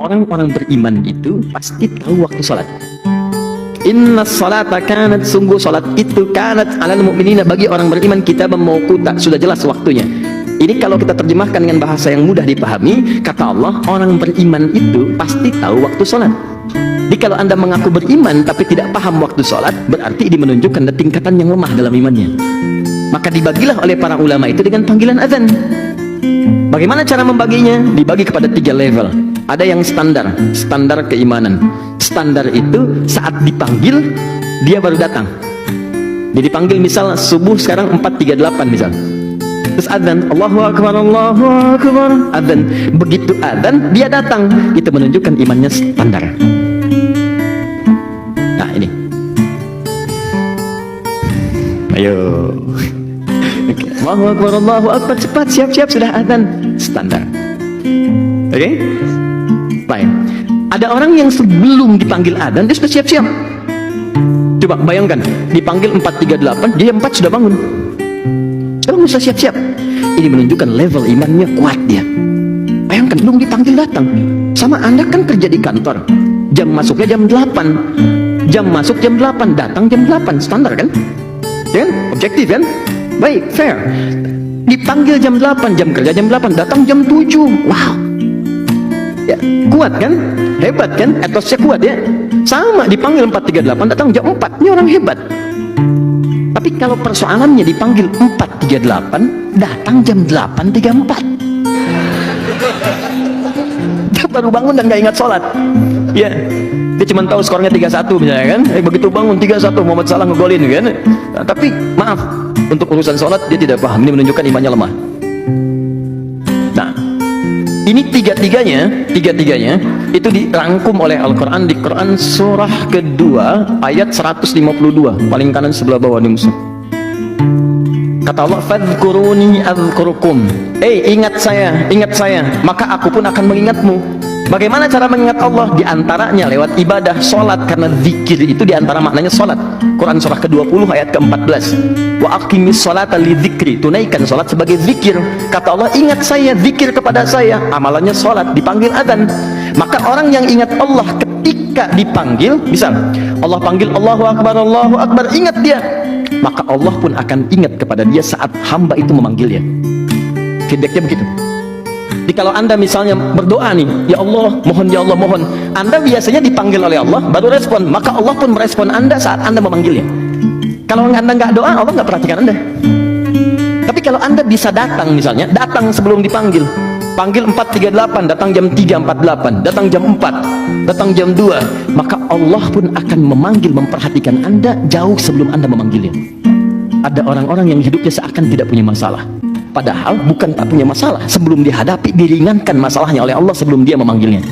Orang-orang beriman itu pasti tahu waktu sholat. Inna sholata kanat, sungguh sholat itu kanat alal mu'minina, bagi orang beriman kitaban mauquta, sudah jelas waktunya. Ini kalau kita terjemahkan dengan bahasa yang mudah dipahami, kata Allah, orang beriman itu pasti tahu waktu sholat. Jadi kalau anda mengaku beriman tapi tidak paham waktu sholat, berarti ini menunjukkan tingkatan yang lemah dalam imannya. Maka dibagilah oleh para ulama itu dengan panggilan azan. Bagaimana cara membaginya? Dibagi kepada 3 level. Ada yang standar, standar keimanan. Standar itu saat dipanggil dia baru datang. Dia dipanggil misal subuh sekarang 4.38 misal. Terus adzan, Allahu Akbar, Allahu Akbar, adzan. Begitu adzan dia datang, itu menunjukkan imannya standar. Nah ini. Ayo. Allahu Akbar, Allahu Akbar, cepat, siap-siap, sudah adzan. Standar. Oke? Baik. Ada orang yang sebelum dipanggil adzan dia sudah siap-siap. Coba bayangkan, dipanggil 4.38, dia 4 sudah bangun. Orang sudah siap-siap. Ini menunjukkan level imannya kuat dia. Bayangkan, belum dipanggil datang. Sama anda kan kerja di kantor, jam masuknya jam 8, jam masuk jam 8, datang jam 8, standar kan? Ya kan? Objektif kan? Baik, fair. Dipanggil jam 8, jam kerja jam 8, datang jam 7. Wow. Ya, kuat kan? Hebat kan? Etosnya kuat ya. Sama dipanggil 4.38, datang jam 4. Ini orang hebat. Tapi kalau persoalannya dipanggil 4.38, datang jam 8.34. Dia baru bangun dan gak ingat sholat. Ya, dia cuma tahu skornya 3-1 misalnya kan. Begitu bangun 3-1, Muhammad Salah ngegolin kan. Nah, tapi maaf, untuk urusan sholat dia tidak paham. Ini menunjukkan imannya lemah. Nah, ini tiga-tiganya itu dirangkum oleh Al-Quran di Quran surah kedua ayat 152, paling kanan sebelah bawah di musuh. Kata Allah, fadhkuruni adzkurukum. Ingat saya, maka aku pun akan mengingatmu. Bagaimana cara mengingat Allah? Di antaranya lewat ibadah, sholat, karena zikir itu diantara maknanya sholat. Quran surah ke-20 ayat ke-14. Wa aqimis sholata li dzikri, tunaikan sholat sebagai zikir. Kata Allah, ingat saya, zikir kepada saya, amalannya sholat, dipanggil adzan. Maka orang yang ingat Allah ketika dipanggil, misal Allah panggil Allahu Akbar, ingat dia, maka Allah pun akan ingat kepada dia saat hamba itu memanggilnya. Feedbacknya begitu. Jadi kalau anda misalnya berdoa nih, ya Allah mohon, anda biasanya dipanggil oleh Allah baru respon, maka Allah pun merespon anda saat anda memanggilnya. Kalau anda nggak doa, Allah nggak perhatikan anda. Tapi kalau anda bisa datang, misalnya datang sebelum dipanggil, panggil 4.38, datang jam 3.48, datang jam 4, datang jam 2, maka Allah pun akan memanggil, memperhatikan anda jauh sebelum anda memanggilnya. Ada orang-orang yang hidupnya seakan tidak punya masalah, padahal bukan tak punya masalah. Sebelum dihadapi, diringankan masalahnya oleh Allah sebelum dia memanggilnya.